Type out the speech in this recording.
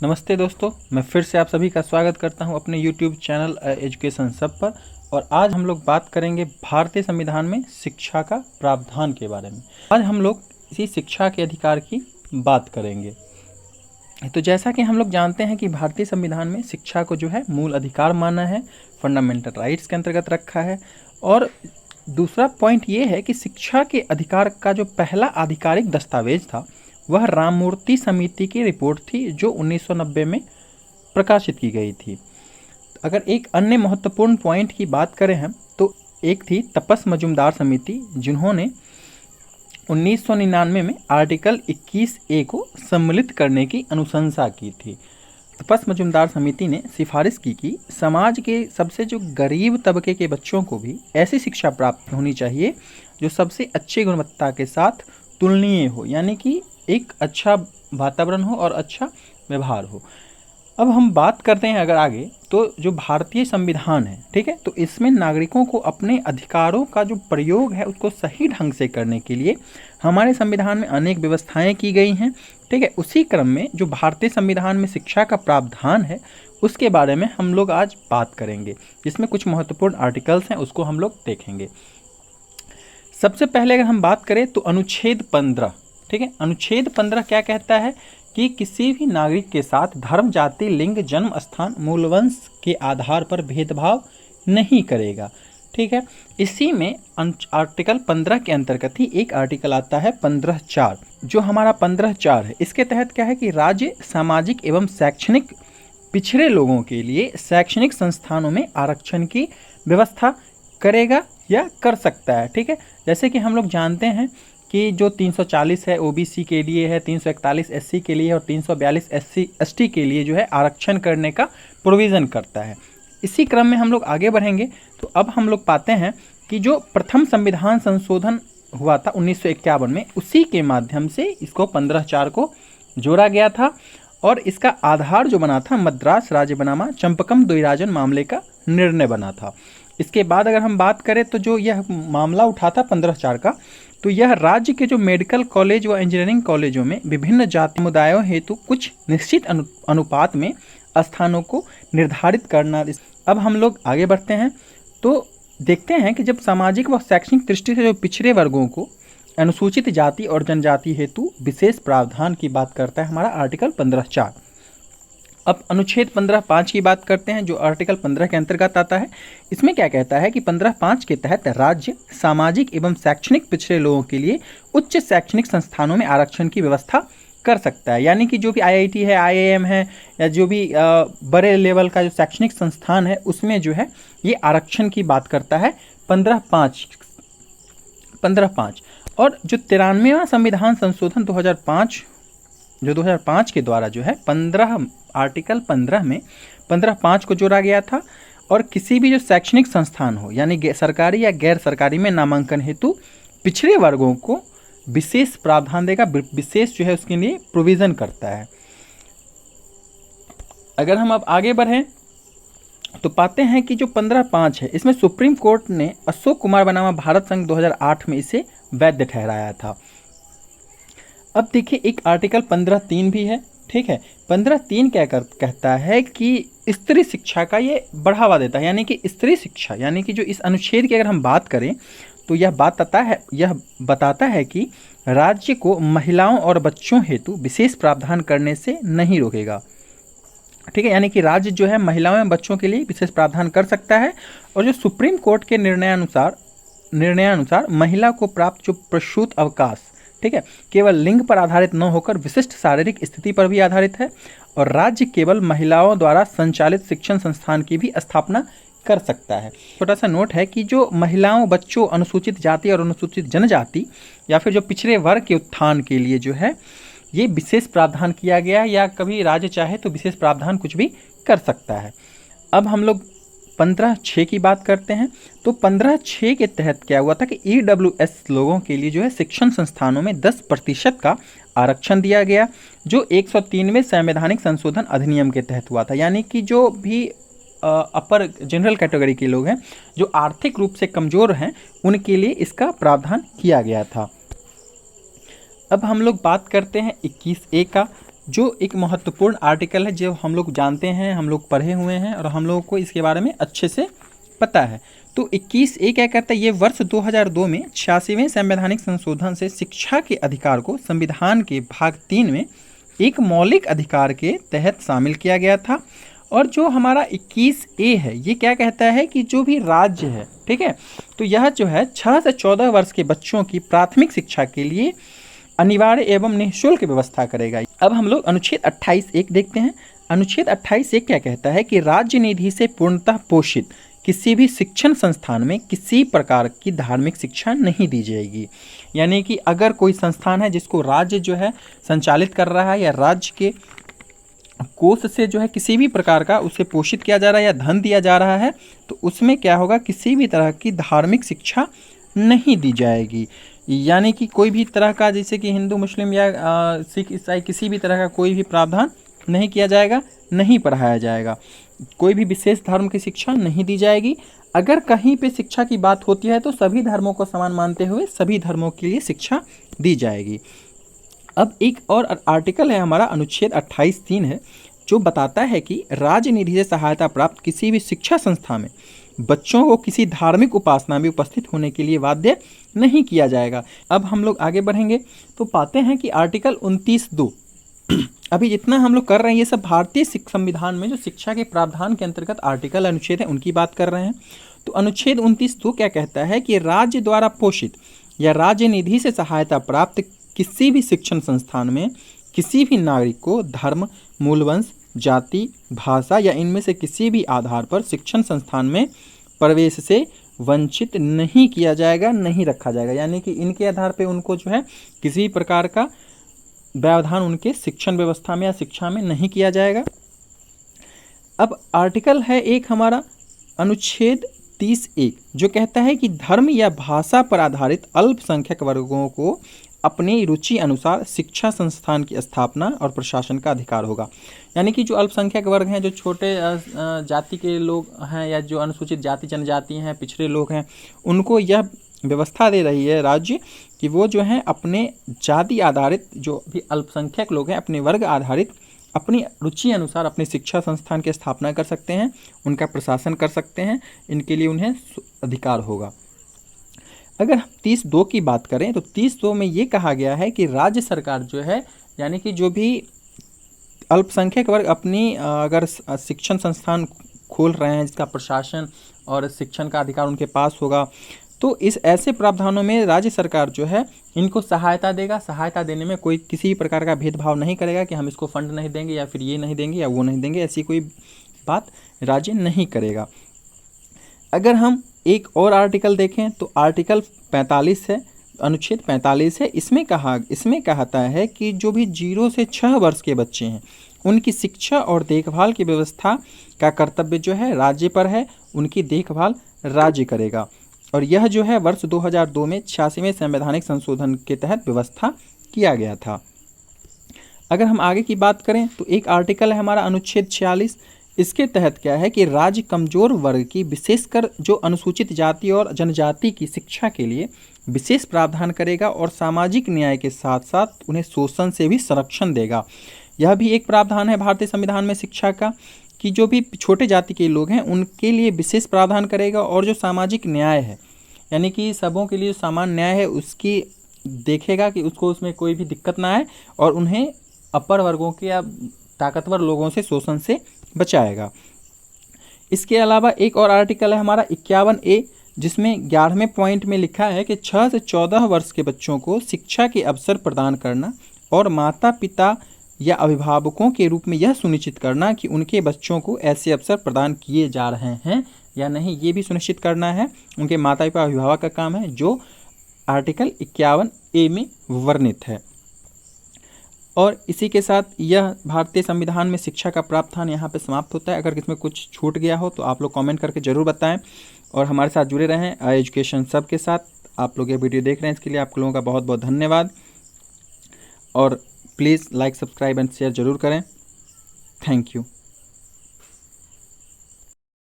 नमस्ते दोस्तों, मैं फिर से आप सभी का स्वागत करता हूं अपने YouTube चैनल एजुकेशन सब पर। और आज हम लोग बात करेंगे भारतीय संविधान में शिक्षा का प्रावधान के बारे में। आज हम लोग इसी शिक्षा के अधिकार की बात करेंगे। तो जैसा कि हम लोग जानते हैं कि भारतीय संविधान में शिक्षा को जो है मूल अधिकार माना है, फंडामेंटल राइट्स के अंतर्गत रखा है। और दूसरा पॉइंट ये है कि शिक्षा के अधिकार का जो पहला आधिकारिक दस्तावेज था वह राममूर्ति समिति की रिपोर्ट थी, जो 1990 में प्रकाशित की गई थी। अगर एक अन्य महत्वपूर्ण पॉइंट की बात करें हम, तो एक थी तपस मजुमदार समिति, जिन्होंने 1999 में आर्टिकल 21A को सम्मिलित करने की अनुशंसा की थी। तपस मजुमदार समिति ने सिफारिश की कि समाज के सबसे जो गरीब तबके के बच्चों को भी ऐसी शिक्षा प्राप्त होनी चाहिए जो सबसे अच्छी गुणवत्ता के साथ तुलनीय हो, यानी कि एक अच्छा वातावरण हो और अच्छा व्यवहार हो। अब हम बात करते हैं अगर आगे, तो जो भारतीय संविधान है, ठीक है, तो इसमें नागरिकों को अपने अधिकारों का जो प्रयोग है उसको सही ढंग से करने के लिए हमारे संविधान में अनेक व्यवस्थाएं की गई हैं, ठीक है। उसी क्रम में जो भारतीय संविधान में शिक्षा का प्रावधान है उसके बारे में हम लोग आज बात करेंगे, जिसमें कुछ महत्वपूर्ण आर्टिकल्स हैं उसको हम लोग देखेंगे। सबसे पहले अगर हम बात करें तो अनुच्छेद 15, ठीक है। अनुच्छेद 15 क्या कहता है कि किसी भी नागरिक के साथ धर्म, जाति, लिंग, जन्म स्थान, मूलवंश के आधार पर भेदभाव नहीं करेगा, ठीक है। इसी में आर्टिकल 15 के अंतर्गत ही एक आर्टिकल आता है 15(4), जो हमारा 15(4) है। इसके तहत क्या है कि राज्य सामाजिक एवं शैक्षणिक पिछड़े लोगों के लिए शैक्षणिक संस्थानों में आरक्षण की व्यवस्था करेगा या कर सकता है, ठीक है। जैसे कि हम लोग जानते हैं कि जो 340 है ओबीसी के लिए है, 341 एससी के लिए और 342 एससी एसटी के लिए जो है आरक्षण करने का प्रोविज़न करता है। इसी क्रम में हम लोग आगे बढ़ेंगे तो अब हम लोग पाते हैं कि जो प्रथम संविधान संशोधन हुआ था 1951 में, उसी के माध्यम से इसको 15(4) को जोड़ा गया था। और इसका आधार जो बना था मद्रास राज्य बनामा चंपकम द्वैराजन मामले का निर्णय बना था। इसके बाद अगर हम बात करें तो जो यह मामला उठा था 15(4) का, तो यह राज्य के जो मेडिकल कॉलेज व इंजीनियरिंग कॉलेजों में विभिन्न जाति समुदायों हेतु कुछ निश्चित अनुपात में स्थानों को निर्धारित करना। अब हम लोग आगे बढ़ते हैं तो देखते हैं कि जब सामाजिक व शैक्षणिक दृष्टि से जो पिछड़े वर्गों को अनुसूचित जाति और जनजाति हेतु विशेष प्रावधान की बात करता है हमारा आर्टिकल 15(4). अब अनुच्छेद 15(5) की बात करते हैं, जो आर्टिकल 15 के अंतर्गत आता है। इसमें क्या कहता है कि 15(5) के तहत राज्य सामाजिक एवं शैक्षणिक पिछड़े लोगों के लिए उच्च शैक्षणिक संस्थानों में आरक्षण की व्यवस्था कर सकता है। यानी कि जो भी IIT है, IIM है, या जो भी बड़े लेवल का जो शैक्षणिक संस्थान है उसमें जो है ये आरक्षण की बात करता है 15(5). और जो 93वां संविधान संशोधन 2005 के द्वारा जो है आर्टिकल 15 में 15(5) को जोड़ा गया था। और किसी भी जो शैक्षणिक संस्थान हो, यानी सरकारी या गैर सरकारी में नामांकन हेतु पिछड़े वर्गों को विशेष प्रावधान देगा, विशेष जो है उसके लिए प्रोविज़न करता है। अगर हम अब आगे बढ़ें तो पाते हैं कि जो 15(5) है इसमें सुप्रीम कोर्ट ने अशोक कुमार बनामा भारत संघ 2008 में इसे वैध ठहराया था। अब देखिए एक आर्टिकल 15(3) भी है, ठीक है। 15(3) क्या कहता है कि स्त्री शिक्षा का ये बढ़ावा देता है, यानी कि स्त्री शिक्षा, यानी कि जो इस अनुच्छेद की अगर हम बात करें तो यह बताता है कि राज्य को महिलाओं और बच्चों हेतु विशेष प्रावधान करने से नहीं रोकेगा, ठीक है। यानी कि राज्य जो है महिलाओं एवं बच्चों के लिए विशेष प्रावधान कर सकता है। और जो सुप्रीम कोर्ट के निर्णयानुसार महिला को प्राप्त जो प्रसूति अवकाश, ठीक है, केवल लिंग पर आधारित न होकर विशिष्ट शारीरिक स्थिति पर भी आधारित है। और राज्य केवल महिलाओं द्वारा संचालित शिक्षण संस्थान की भी स्थापना कर सकता है। छोटा सा नोट है कि जो महिलाओं, बच्चों, अनुसूचित जाति और अनुसूचित जनजाति या फिर जो पिछड़े वर्ग के उत्थान के लिए जो है ये विशेष प्रावधान किया गया है, या कभी राज्य चाहे तो विशेष प्रावधान कुछ भी कर सकता है। अब हम लोग 15(6) की बात करते हैं तो 15(6) के तहत क्या हुआ था कि EWS लोगों के लिए जो है शिक्षण संस्थानों में 10% का आरक्षण दिया गया, जो 103वें संवैधानिक संशोधन अधिनियम के तहत हुआ था। यानी कि जो भी अपर जनरल कैटेगरी के लोग हैं, जो आर्थिक रूप से कमज़ोर हैं, उनके लिए इसका प्रावधान किया गया था। अब हम लोग बात करते हैं 21A का, जो एक महत्वपूर्ण आर्टिकल है, जो हम लोग जानते हैं, हम लोग पढ़े हुए हैं और हम लोगों को इसके बारे में अच्छे से पता है। तो 21A क्या कहता है, ये वर्ष 2002 में 86वें संवैधानिक संशोधन से शिक्षा के अधिकार को संविधान के भाग 3 में एक मौलिक अधिकार के तहत शामिल किया गया था। और जो हमारा 21A है, ये क्या कहता है कि जो भी राज्य है, ठीक है, तो यह जो है 6 से 14 वर्ष के बच्चों की प्राथमिक शिक्षा के लिए अनिवार्य एवं निःशुल्क व्यवस्था करेगा। अब हम लोग अनुच्छेद 28(1) देखते हैं। अनुच्छेद 28(1) क्या कहता है कि राज्य निधि से पूर्णतः पोषित किसी भी शिक्षण संस्थान में किसी प्रकार की धार्मिक शिक्षा नहीं दी जाएगी। यानी कि अगर कोई संस्थान है जिसको राज्य जो है संचालित कर रहा है या राज्य के कोष से जो है किसी भी प्रकार का उसे पोषित किया जा रहा है या धन दिया जा रहा है, तो उसमें क्या होगा, किसी भी तरह की धार्मिक शिक्षा नहीं दी जाएगी। यानी कि कोई भी तरह का, जैसे कि हिंदू मुस्लिम या सिख ईसाई, किसी भी तरह का कोई भी प्रावधान नहीं किया जाएगा, नहीं पढ़ाया जाएगा, कोई भी विशेष धर्म की शिक्षा नहीं दी जाएगी। अगर कहीं पे शिक्षा की बात होती है तो सभी धर्मों को समान मानते हुए सभी धर्मों के लिए शिक्षा दी जाएगी। अब एक और आर्टिकल है हमारा, अनुच्छेद 28(3) है, जो बताता है कि राज्य निधि से सहायता प्राप्त किसी भी शिक्षा संस्था में बच्चों को किसी धार्मिक उपासना में उपस्थित होने के लिए बाध्य नहीं किया जाएगा। अब हम लोग आगे बढ़ेंगे तो पाते हैं कि आर्टिकल 29(2) अभी जितना हम लोग कर रहे हैं ये सब भारतीय संविधान में जो शिक्षा के प्रावधान के अंतर्गत आर्टिकल अनुच्छेद है उनकी बात कर रहे हैं। तो अनुच्छेद 29(2) क्या कहता है कि राज्य द्वारा पोषित या राज्य निधि से सहायता प्राप्त किसी भी शिक्षण संस्थान में किसी भी नागरिक को धर्म, मूलवंश, जाति, भाषा या इनमें से किसी भी आधार पर शिक्षण संस्थान में प्रवेश से वंचित नहीं किया जाएगा, नहीं रखा जाएगा। यानी कि इनके आधार पर उनको जो है किसी प्रकार का व्यवधान उनके शिक्षण व्यवस्था में या शिक्षा में नहीं किया जाएगा। अब आर्टिकल है एक हमारा अनुच्छेद 30(1) जो कहता है कि धर्म या भाषा पर आधारित अल्पसंख्यक वर्गों को अपनी रुचि अनुसार शिक्षा संस्थान की स्थापना और प्रशासन का अधिकार होगा। यानी कि जो अल्पसंख्यक वर्ग हैं, जो छोटे जाति के लोग हैं या जो अनुसूचित जाति जनजाति हैं, पिछड़े लोग हैं, उनको यह व्यवस्था दे रही है राज्य कि वो जो हैं अपने जाति आधारित, जो भी अल्पसंख्यक लोग हैं, अपने वर्ग आधारित अपनी रुचि अनुसार अपने शिक्षा संस्थान की स्थापना कर सकते हैं, उनका प्रशासन कर सकते हैं, इनके लिए उन्हें अधिकार होगा। अगर हम 30(2) की बात करें तो 30(2) में ये कहा गया है कि राज्य सरकार जो है, यानी कि जो भी अल्पसंख्यक वर्ग अपनी अगर शिक्षण संस्थान खोल रहे हैं जिसका प्रशासन और शिक्षण का अधिकार उनके पास होगा, तो इस ऐसे प्रावधानों में राज्य सरकार जो है इनको सहायता देगा। सहायता देने में कोई किसी प्रकार का भेदभाव नहीं करेगा कि हम इसको फंड नहीं देंगे या फिर ये नहीं देंगे या वो नहीं देंगे, ऐसी कोई बात राज्य नहीं करेगा। अगर हम एक और आर्टिकल देखें तो आर्टिकल 45 है, अनुच्छेद 45 है। इसमें कहता है कि जो भी 0 से 6 वर्ष के बच्चे हैं उनकी शिक्षा और देखभाल की व्यवस्था का कर्तव्य जो है राज्य पर है, उनकी देखभाल राज्य करेगा। और यह जो है वर्ष 2002 में 86वें संवैधानिक संशोधन के तहत व्यवस्था किया गया था। अगर हम आगे की बात करें तो एक आर्टिकल है हमारा अनुच्छेद 46। इसके तहत क्या है कि राज्य कमजोर वर्ग की, विशेषकर जो अनुसूचित जाति और जनजाति की शिक्षा के लिए विशेष प्रावधान करेगा और सामाजिक न्याय के साथ साथ उन्हें शोषण से भी संरक्षण देगा। यह भी एक प्रावधान है भारतीय संविधान में शिक्षा का कि जो भी छोटे जाति के लोग हैं उनके लिए विशेष प्रावधान करेगा, और जो सामाजिक न्याय है यानी कि सबों के लिए समान न्याय है उसकी देखेगा कि उसको उसमें कोई भी दिक्कत ना आए, और उन्हें अपर वर्गों के या ताकतवर लोगों से शोषण से बचाएगा। इसके अलावा एक और आर्टिकल है हमारा 51A, जिसमें 11वें पॉइंट में लिखा है कि 6 से 14 वर्ष के बच्चों को शिक्षा के अवसर प्रदान करना और माता पिता या अभिभावकों के रूप में यह सुनिश्चित करना कि उनके बच्चों को ऐसे अवसर प्रदान किए जा रहे हैं या नहीं, ये भी सुनिश्चित करना है, उनके माता पिता अभिभावक का काम है, जो आर्टिकल 51A में वर्णित है। और इसी के साथ यह भारतीय संविधान में शिक्षा का प्रावधान यहाँ पे समाप्त होता है। अगर इसमें कुछ छूट गया हो तो आप लोग कमेंट करके ज़रूर बताएं, और हमारे साथ जुड़े रहें एजुकेशन सब के साथ। आप लोग ये वीडियो देख रहे हैं इसके लिए आप लोगों का बहुत बहुत धन्यवाद, और please like, subscribe and share ज़रूर करें। Thank you.